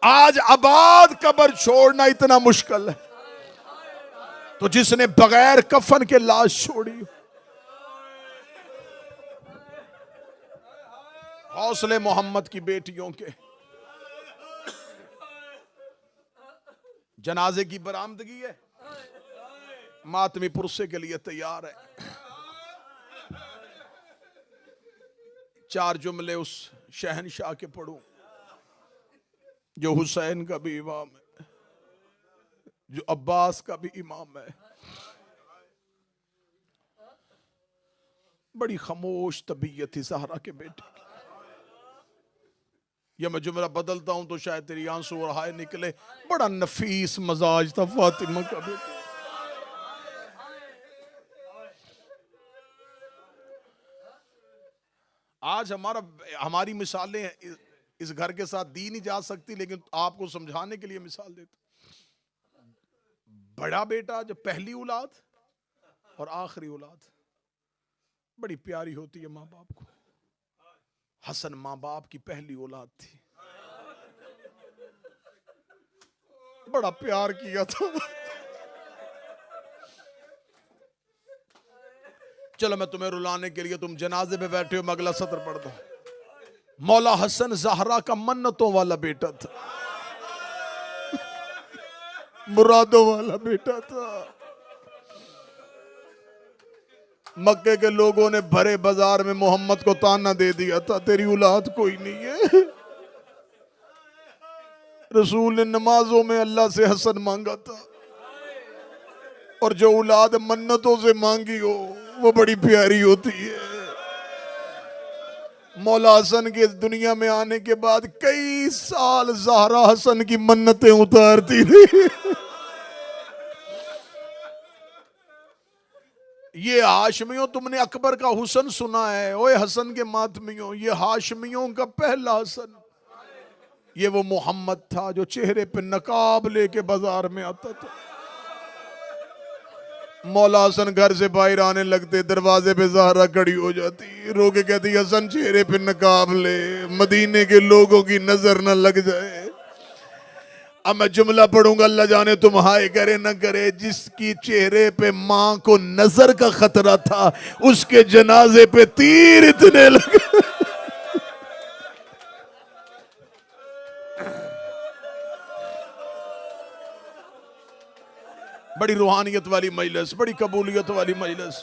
आज आबाद कब्र छोड़ना इतना मुश्किल है, तो जिसने बगैर कफन के लाश छोड़ी, हौसले मोहम्मद की बेटियों के जनाजे की बरामदगी है, मातमी पुरसे के लिए तैयार है। 4 जुमले उस शहनशाह के पढ़ूं जो हुसैन का भी इमाम है, जो अब्बास का भी इमाम है। बड़ी खामोश तबीयत थी ज़हरा के बेटे की। या मैं जुमला बदलता हूं तो शायद तेरी आंसू और हाय निकले। बड़ा नफीस मजाज था फातिमा का बेटा। आज हमारी मिसालें इस घर के साथ दी नहीं जा सकती, लेकिन आपको समझाने के लिए मिसाल देता। बड़ा बेटा जो पहली औलाद और आखिरी औलाद, बड़ी प्यारी होती है माँ बाप को। हसन माँ बाप की पहली औलाद थी, बड़ा प्यार किया था। चलो मैं तुम्हें रुलाने के लिए, तुम जनाजे पे बैठे हो, मैं अगला सत्र पढ़ दो। मौला हसन ज़हरा का मन्नतों वाला बेटा था, मुरादों वाला बेटा था। मक्के के लोगों ने भरे बाजार में मोहम्मद को ताना दे दिया था, तेरी औलाद कोई नहीं है। रसूल ने नमाजों में अल्लाह से हसन मांगा था, और जो औलाद मन्नतों से मांगी हो वो बड़ी प्यारी होती है। मौला हसन के दुनिया में आने के बाद कई साल ज़हरा हसन की मन्नतें उतारती रही। ये हाशमियों, तुमने अकबर का हुसन सुना है, ओए हसन के मातमियों, ये हाशमियों का पहला हसन, ये वो मोहम्मद था जो चेहरे पे नकाब लेके बाजार में आता था। मौला हसन घर से बाहर आने लगते, दरवाजे पे ज़हरा खड़ी हो जाती, रो के कहती, हसन चेहरे पे नकाब ले, मदीने के लोगों की नजर न लग जाए। अब मैं जुमला पढ़ूंगा, अल्लाह जाने तुम हाय करे न करे। जिसकी चेहरे पे मां को नजर का खतरा था, उसके जनाजे पे तीर इतने लगे। बड़ी रूहानियत वाली मजलिस, बड़ी कबूलियत वाली मजलिस।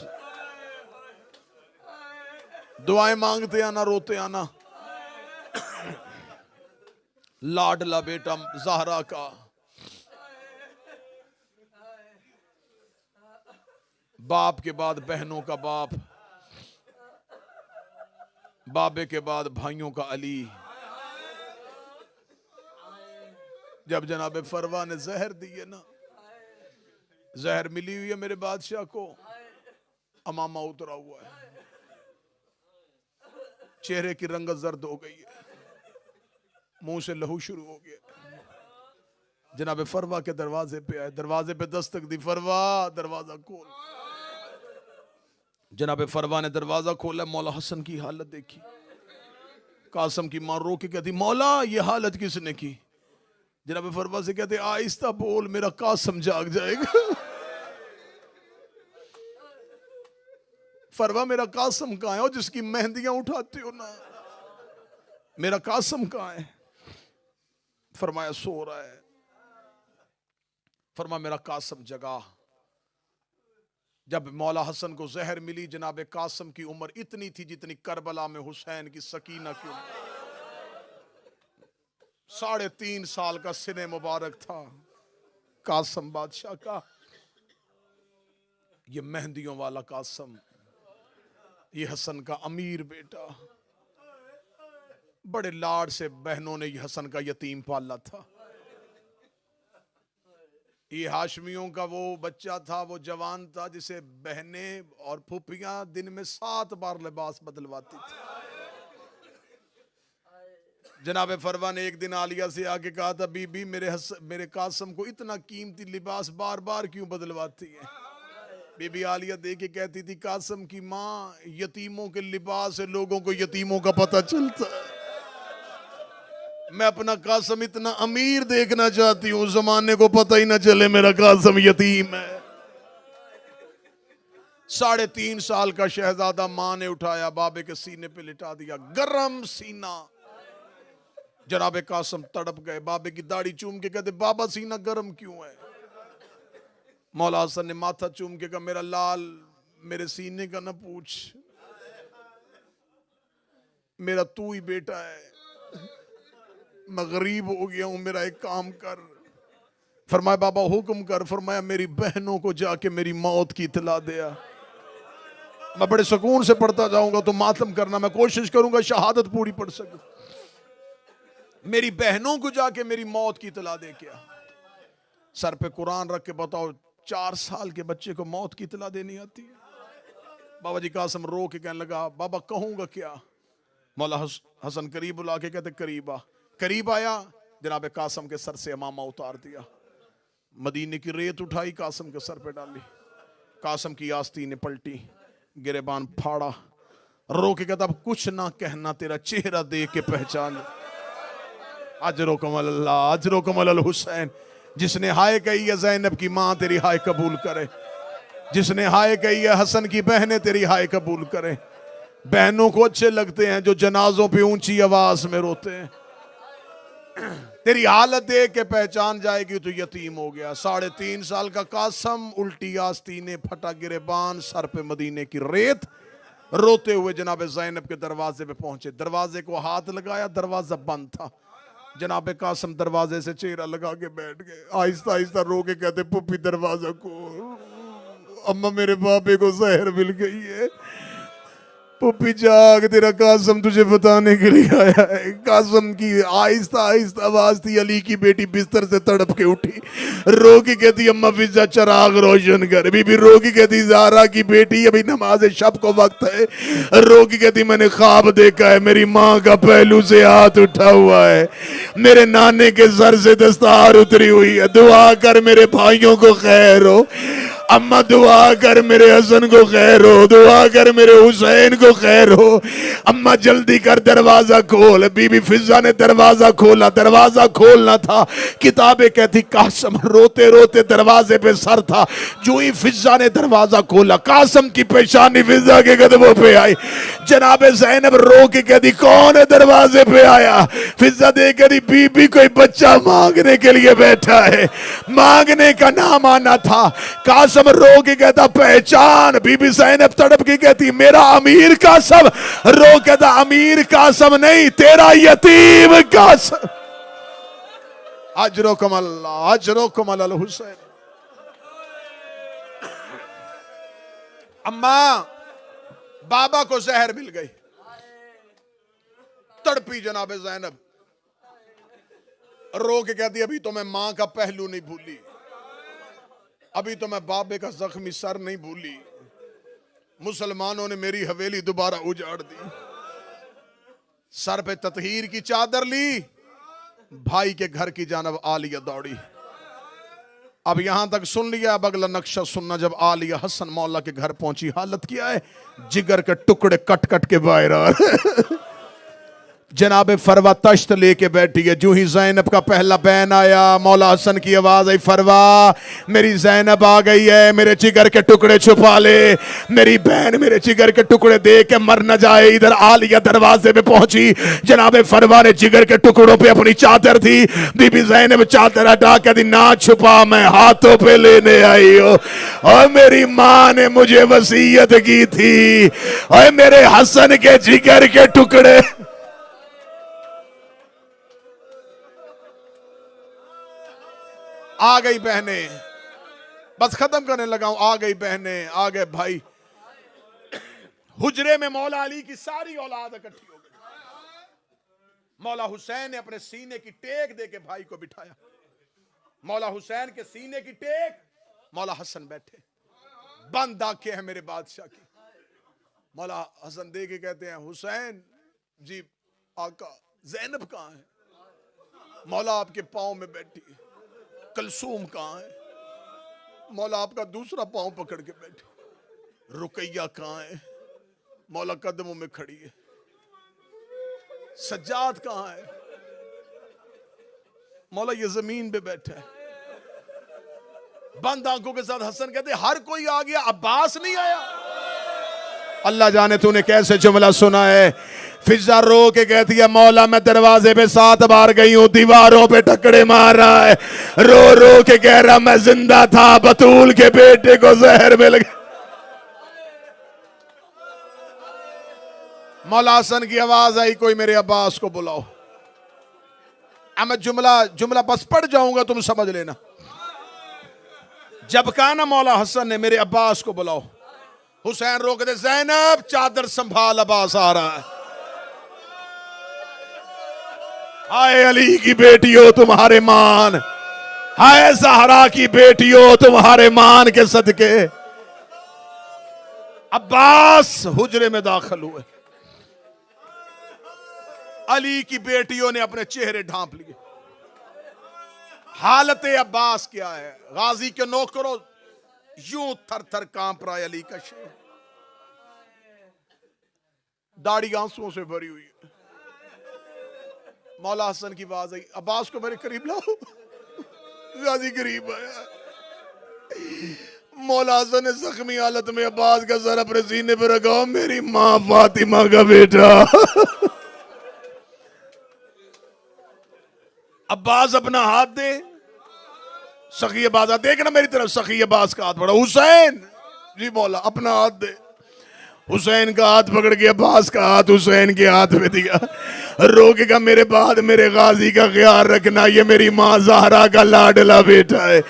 दुआएं मांगते आना, रोते आना। लाडला बेटा ज़हरा का, बाप के बाद बहनों का बाप, बाबे के बाद भाइयों का अली। जब जनाब फरवा ने जहर दी है ना, जहर मिली हुई है मेरे बादशाह को, अमामा उतरा हुआ है, चेहरे की रंगत जर्द हो गई है, मुंह से लहू शुरू हो गया। जनाब फरवा के दरवाजे पे आए, दरवाजे पे दस्तक दी, फरवा दरवाजा खोल। जनाब फरवा ने दरवाजा खोला, मौला हसन की हालत देखी। कासम की मां रो के कहती, मौला ये हालत किसने की? जनाब फरवा से कहते, आहिस्ता बोल, मेरा कासम जाग जाएगा। फरवा, मेरा कासम कहाँ है? और जिसकी मेहंदियां उठाते हो ना, मेरा कासम कहाँ है? फरमाया सो रहा है। फरमा मेरा कासम जगा। जब मौला हसन को जहर मिली, जनाब कासम की उम्र इतनी थी जितनी करबला में हुसैन की सकीना की उम्र। 3.5 साल का सिने मुबारक था कासम बादशाह का। ये मेहंदियों वाला कासम, ये हसन का अमीर बेटा, बड़े लाड से बहनों ने ये हसन का यतीम पाला था। ये हाशमियों का वो बच्चा था, वो जवान था जिसे बहनें और फूफियां दिन में 7 बार लिबास बदलवाती थी। जनाब फरवा ने एक दिन आलिया से आके कहा था, बीबी मेरे कासम को इतना कीमती लिबास बार बार क्यों बदलवाती है? बीबी आलिया दे के कहती थी, कासम की माँ, यतीमों के लिबास से लोगों को यतीमों का पता चलता है। मैं अपना कासम इतना अमीर देखना चाहती हूँ, जमाने को पता ही ना चले मेरा कासम यतीम है। 3.5 साल का शहजादा मां ने उठाया, बाबे के सीने पे लिटा दिया, गरम सीना। जनाबे कासम तड़प गए, बाबे की दाढ़ी चूम के कहते बाबा सीना गरम क्यों है? मौला हसन ने माथा चूम के कहा मेरा लाल, मेरे सीने का ना पूछ, मेरा तू ही बेटा है, मैं गरीब हो गया हूं, मेरा एक काम कर। फरमाया बाबा हुक्म कर। फरमाया मेरी बहनों को जाके मेरी मौत की इतला दिया, मैं बड़े सुकून से पढ़ता जाऊंगा तो मातम करना, मैं कोशिश करूंगा शहादत पूरी पढ़ सकूं। मेरी बहनों को जाके मेरी मौत की इतला दे। क्या सर पे कुरान रख के बताओ 4 साल के बच्चे को मौत की इतला देनी आती है? बाबा जी कासम रो के कहने लगा बाबा कहूंगा क्या? मौला हसन करीब बुला के कहते करीब आ। करीब आया, जनाब कासम के सर से अमामा उतार दिया, मदीने की रेत उठाई कासम के सर पे डाली, कासम की आस्तीनें पलटी, गिरेबान फाड़ा, रो के कहता अब कुछ ना कहना, तेरा चेहरा देख के पहचान। अजरो कमल अल्लाह, अजरो कमल अल हुसैन। जिसने हाय कही है ज़ैनब की माँ तेरी हाय कबूल करे, जिसने हाय कही है हसन की बहनें तेरी हाय कबूल करे। बहनों को अच्छे लगते हैं जो जनाजों पे ऊंची आवाज में रोते हैं। तेरी हालत देख के पहचान जाएगी तो यतीम हो गया। 3.5 साल का कासम, उल्टी आस्तीनें, फटा गिरेबान, सर पे मदीने की रेत, रोते हुए जनाब ज़ैनब के दरवाजे पे पहुंचे। दरवाजे को हाथ लगाया, दरवाजा बंद था। जनाब कासम दरवाजे से चेहरा लगा के बैठ गए, आहिस्ता आहिस्ता रो के कहते पुप्पी दरवाजा खोल, अम्मा मेरे बाबे को जहर मिल गई है। पुप्पी जाग, तेरा कासम तुझे बताने के लिए आया है। कासम की आहिस्ता आहिस्ता आवाज थी। अली की बेटी बिस्तर से तड़प के उठी, रो की कहती अम्मा फिजा चराग रोशन कर। बीबी रो की कहती ज़ारा की बेटी अभी नमाज शब को वक्त है। रो की कहती मैंने ख्वाब देखा है, मेरी माँ का पहलू से हाथ उठा हुआ है, मेरे नाने के सर से दस्तार उतरी हुई है, दुआ कर मेरे भाइयों को खैर हो। अम्मा दुआ कर मेरे हसन को खैर हो, दुआ कर मेरे हुसैन को खैर हो। अम्मा जल्दी कर दरवाजा खोल। बीबी फिजा ने दरवाजा खोला, दरवाजा खोलना था, किताबें कहती कासम रोते रोते दरवाजे पे सर था। जो ही फिजा ने दरवाजा खोला, कासम की पेशानी फिजा के कदमों पे आई। जनाबे ज़ैनब रो के कहती कौन है दरवाजे पे आया? फिजा देख कहती बीबी कोई बच्चा मांगने के लिए बैठा है, मांगने का नाम आना था। कासम रो के कहता पहचान। बीबी ज़ैनब तड़प के कहती मेरा अमीर कासम। रो कहता अमीर कासम नहीं, तेरा यतीम कासम। अजरो कमल, अजरो कमल अल हुसैन। अम्मा बाबा को जहर मिल गई, तड़पी जनाबे ज़ैनब, रो के कहती अभी तो मैं मां का पहलू नहीं भूली, अभी तो मैं बाबे का जख्मी सर नहीं भूली। मुसलमानों ने मेरी हवेली दोबारा उजाड़ दी, सर पे ततहीर की चादर ली, भाई के घर की जानब आलिया दौड़ी। अब यहां तक सुन लिया, अब अगला नक्शा सुनना। जब आलिया हसन मौला के घर पहुंची, हालत क्या है, जिगर के टुकड़े कट कट के बाहर आ रहे। जनाबे फरवा तश्त लेके बैठी है। जो ही ज़ैनब का पहला बैन आया, मौला हसन की आवाज आई फरवा मेरी ज़ैनब आ गई है, मेरे जिगर के टुकड़े छुपा ले, मेरी बहन मेरे जिगर के टुकड़े देख के मर न जाए। इधर आलिया दरवाजे पे पहुंची, जनाबे फरवा ने जिगर के टुकड़ों पे अपनी चादर थी, बीबी ज़ैनब चादर हटा के दी ना छुपा, मैं हाथों पे लेने आई हूँ। और मेरी माँ ने मुझे वसीयत की थी, और मेरे हसन के जिगर के टुकड़े। आ गई बहनें, बस खत्म करने लगा हूं, आ गई बहनें, आ गए भाई। हुजरे में मौला अली की सारी औलाद इकट्ठी हो गई। मौला हुसैन ने अपने सीने की टेक दे के भाई को बिठाया। मौला हुसैन के सीने की टेक, मौला हसन बैठे, बंद आंखें हैं मेरे बादशाह की। मौला हसन दे के कहते हैं हुसैन जी आका ज़ैनब कहां है? मौला आपके पांव में बैठी है। कलसूम कहां है? मौला आपका दूसरा पांव पकड़ के बैठी। रुकैया कहां है? मौला कदमों में खड़ी है। सज्जाद कहां है? मौला ये जमीन पे बैठा है, बंद आंखों के साथ हसन कहते हर कोई आ गया, अब्बास नहीं आया। अल्लाह जाने तूने कैसे जुमला सुना है। फिजा रो के कहती है मौला मैं दरवाजे पे 7 बार गई हूं, दीवारों पे टकरे मार रहा है, रो रो के कह रहा मैं जिंदा था, बतूल के बेटे को जहर मिल गया। मौला हसन की आवाज आई कोई मेरे अब्बास को बुलाओ। अब मैं जुमला बस पढ़ जाऊंगा, तुम समझ लेना। जब कहा ना मौला हसन ने मेरे अब्बास को बुलाओ, हुसैन रोक दे, ज़ैनब चादर संभाल अब्बास आ रहा है। हाय अली की बेटियों तुम्हारे मान, हाय ज़हरा की बेटियों तुम्हारे मान के सदके। अब्बास हुजरे में दाखिल हुए, अली की बेटियों ने अपने चेहरे ढांप लिए। हालत अब्बास क्या है, गाजी के नौकरों यूं थर थर कांप रहा है अली का शेर, दाढ़ी आंसुओं से भरी हुई है। मौला हसन की आवाज आई अब्बास को मेरे करीब लाओ। गाजी करीब आया, मौला हसन ने जख्मी हालत में अब्बास का सर अपने सीने पर रखा, मेरी मां फातिमा का बेटा। अब्बास अपना हाथ दे, सखी अब्बास देखना मेरी तरफ, सखी अब्बास का हाथ पड़ा, हुसैन जी मौला अपना हाथ दे। हुसैन का हाथ पकड़ के अब्बास का हाथ हुसैन के हाथ में दिया, रोकेगा मेरे बाद मेरे गाजी का ख्याल रखना, ये मेरी माँ ज़हरा का लाडला बेटा है,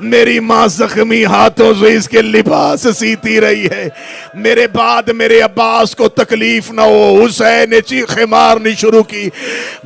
मेरी माँ जख्मी हाथों से इसके लिबास सीती रही है, मेरे बाद मेरे अब्बास को तकलीफ ना हो। हुसैन ने चीखें मारनी शुरू की,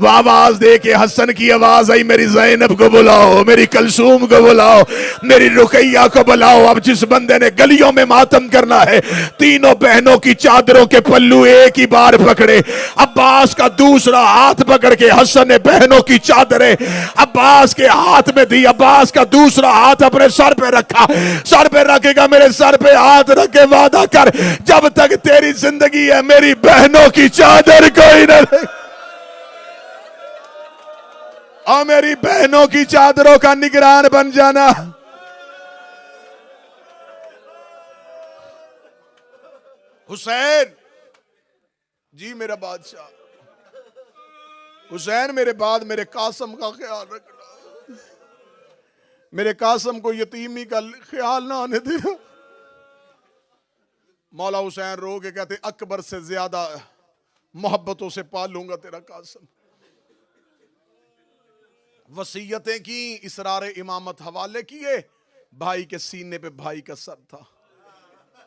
आवाज दे के हसन की आवाज आई मेरी ज़ैनब को बुलाओ, मेरी कलसूम को बुलाओ, मेरी रुकैया को बुलाओ। अब जिस बंदे ने गलियों में मातम करना है, तीनों बहनों की चादरों के पल्लू एक ही बार पकड़े, अब्बास का दूसरा हाथ पकड़ के हसन ने बहनों की चादरें अब्बास के हाथ में दी, अब्बास का दूसरा हाथ अपने सर पे रखा, सर पे रखेगा मेरे सर पे हाथ रख के वादा कर, जब तक तेरी जिंदगी है मेरी बहनों की चादर कोई न ले, और मेरी बहनों की चादरों का निगरान बन जाना। हुसैन जी मेरा बादशाह, हुसैन मेरे बाद मेरे कासम का ख्याल रखना, मेरे कासम को यतीमी का ख्याल ना आने देना। मौला हुसैन रो के कहते अकबर से ज्यादा मोहब्बतों से पालूंगा तेरा कासम। वसीयतें की, इसरार इमामत हवाले किए, भाई के सीने पे भाई का सर था।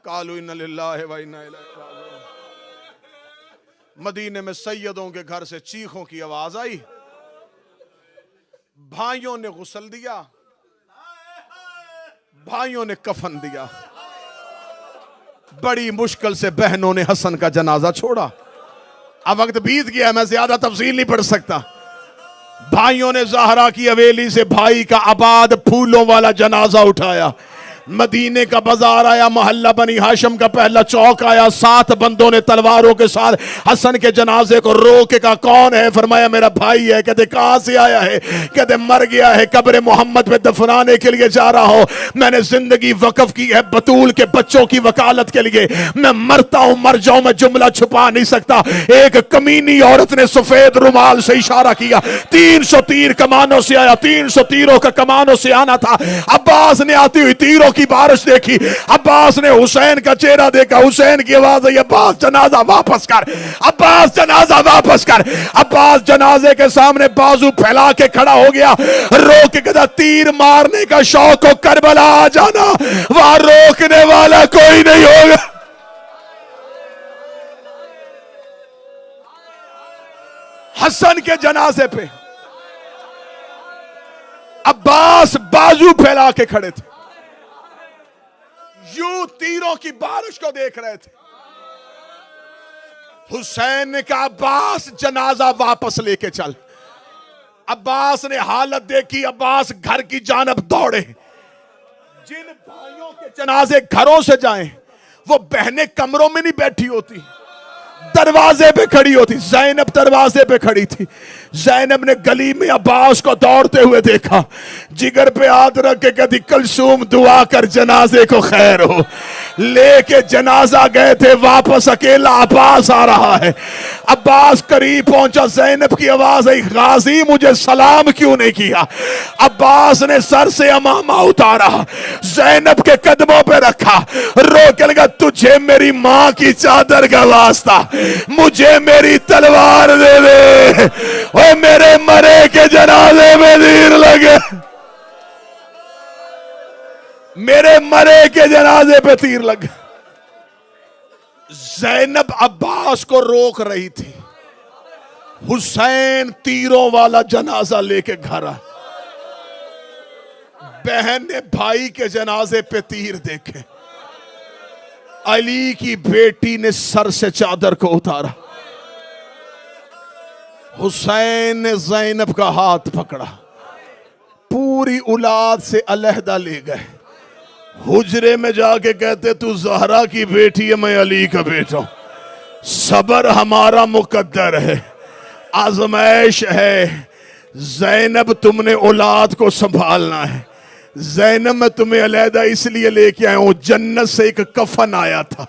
कालू इन्ना लिल्लाहि व इन्ना इलैहि राजिऊन। मदीने में सैयदों के घर से चीखों की आवाज आई, भाइयों ने गुस्ल दिया, भाइयों ने कफन दिया, बड़ी मुश्किल से बहनों ने हसन का जनाजा छोड़ा। अब वक्त बीत गया, मैं ज्यादा तफसील नहीं पढ़ सकता। भाइयों ने ज़हरा की हवेली से भाई का आबाद फूलों वाला जनाजा उठाया, मदीने का बाजार आया, मोहल्ला बनी हाशिम का पहला चौक आया, 7 बंदों ने तलवारों के साथ हसन के जनाजे को रोके का कौन है? फरमाया मेरा भाई है। कहते कहां से आया है? कहते मर गया है, कब्र मोहम्मद पे दफनाने के लिए जा रहा हूं, मैंने जिंदगी वक्फ की है बतूल के बच्चों की वकालत के लिए, मैं मरता हूं मर जाऊं, मैं जुमला छुपा नहीं सकता। एक कमीनी औरत ने सफेद रुमाल से इशारा किया, 300 तीर कमानों से आया, 300 तीरों का कमानों से आना था। अब्बास ने आती हुई तीरों की बारिश देखी, अब्बास ने हुसैन का चेहरा देखा, हुसैन की आवाज आई अब्बास जनाजा वापस कर, अब्बास जनाजा वापस कर। अब्बास जनाजे के सामने बाजू फैला के खड़ा हो गया, रोक के तीर मारने का शौक हो करबला आ जाना, वहां रोकने वाला कोई नहीं होगा। हसन के जनाजे पे अब्बास बाजू फैला के खड़े थे, यूं तीरों की बारिश को देख रहे थे। हुसैन ने कहा अब्बास जनाजा वापस लेके चल। अब्बास ने हालत देखी, अब्बास घर की जानब दौड़े। जिन भाइयों के जनाजे घरों से जाएं, वो बहनें कमरों में नहीं बैठी होती, दरवाजे पे खड़ी होती, ज़ैनब दरवाजे पे खड़ी थी। ज़ैनब ने गली में अब्बास को दौड़ते हुए देखा, जिगर पे हाथ रख के कहती कलसूम दुआ कर जनाजे को खैर हो। लेके जनाजा गए थे, वापस अकेला अब्बास आ रहा है। अब्बास करीब पहुंचा, ज़ैनब की आवाज आई, गाजी मुझे सलाम क्यों नहीं किया? अब्बास ने सर से अमामा उतारा, ज़ैनब के कदमों पे रखा, रो के लगा तुझे मेरी मां की चादर का वास्ता, मुझे मेरी तलवार दे दे, ओए मेरे मरे के जनाजे में तीर लगे, मेरे मरे के जनाजे पे तीर लगे। ज़ैनब अब्बास को रोक रही थी। हुसैन तीरों वाला जनाजा लेके घर आ। बहन ने भाई के जनाजे पे तीर देखे। अली की बेटी ने सर से चादर को उतारा। हुसैन ने ज़ैनब का हाथ पकड़ा, पूरी औलाद से अलहदा ले गए। हुजरे में जाके कहते तू ज़हरा की बेटी है, मैं अली का बेटा हूं। सबर हमारा मुकद्दर है, आजमाइश है। ज़ैनब तुमने औलाद को संभालना है। ज़ैनब मैं तुम्हें अलहदा इसलिए लेके आया हूं, जन्नत से एक कफन आया था,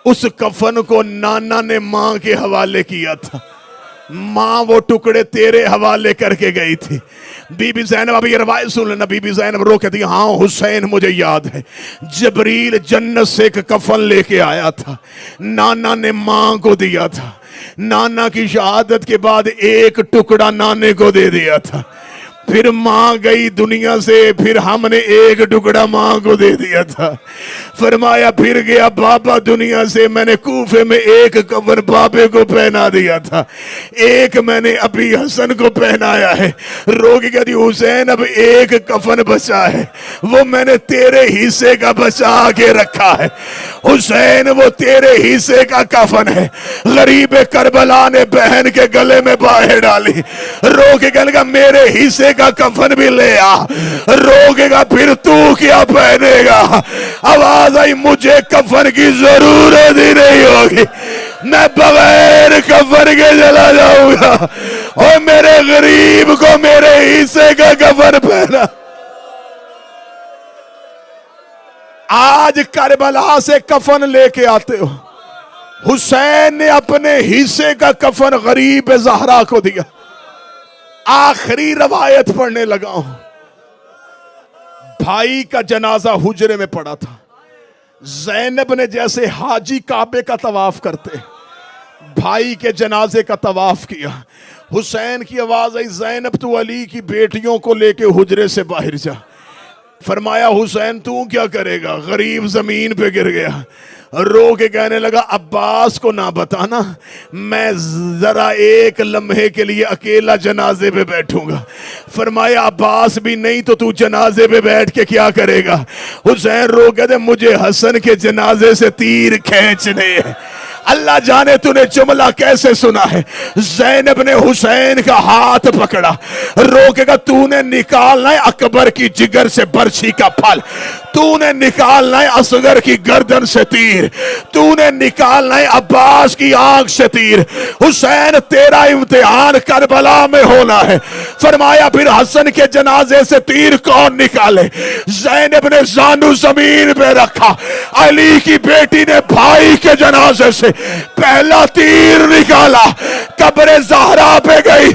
उस कफन को नाना ने मां के हवाले किया था। मां वो टुकड़े तेरे हवाले करके गई थी। बीबी ज़ैनब, अभी ये रवायत सुन लेना। बीबी ज़ैनब रो कहती हाँ हुसैन मुझे याद है, जबरील जन्नत से एक कफन लेके आया था, नाना ने मां को दिया था। नाना की शहादत के बाद एक टुकड़ा नाने को दे दिया था। फिर मां गई दुनिया से, फिर हमने एक टुकड़ा मां को दे दिया था। फरमाया फिर गया बाबा दुनिया से, मैंने कूफे में एक कफन बाबे को पहना दिया था, एक मैंने अभी हसन को पहनाया है। रोगी कहती हुसैन अब एक कफन बचा है, वो मैंने तेरे हिस्से का बचा के रखा है। हुसैन वो तेरे हिस्से का कफन है। गरीब करबला ने बहन के गले में बाहें डाली, रोके कहने का मेरे हिस्से का कफन भी ले आ। रोकेगा फिर तू क्या पहनेगा? आवाज आई मुझे कफन की जरूरत ही नहीं होगी, मैं बगैर कफन के चला जाऊंगा। और मेरे गरीब को मेरे हिस्से का कफन पहना। आज करबला से कफन लेके आते हो, हुसैन ने अपने हिस्से का कफन गरीब ज़हरा को दिया। आखिरी रवायत पढ़ने लगा हूं। भाई का जनाजा हुजरे में पड़ा था। ज़ैनब ने जैसे हाजी काबे का तवाफ करते, भाई के जनाजे का तवाफ किया। हुसैन की आवाज आई ज़ैनब तू अली की बेटियों को लेके हुजरे से बाहर जा। फरमाया हुसैन तू क्या करेगा? गरीब जमीन पे गिर गया, रो के कहने लगा अब्बास को ना बताना, मैं जरा एक लम्हे के लिए अकेला जनाजे पे बैठूंगा। फरमाया अब्बास भी नहीं तो तू जनाजे पे बैठ के क्या करेगा? हुसैन रो के दे मुझे हसन के जनाजे से तीर खींचने हैं। अल्लाह जाने तूने जुमला कैसे सुना है। ज़ैनब ने हुसैन का हाथ पकड़ा, रोकेगा तूने निकालना है अकबर की जिगर से बर्छी का फल, तूने निकालना है असगर की गर्दन से तीर, तूने निकालना है अब्बास की आंख से तीर। हुसैन तेरा इम्तिहान करबला में होना है। फरमाया फिर हसन के जनाजे से तीर कौन निकाले? ज़ैनब ने जानू जमीन पे रखा, अली की बेटी ने भाई के जनाजे से पहला तीर निकाला, कब्र ज़हरा पे गई,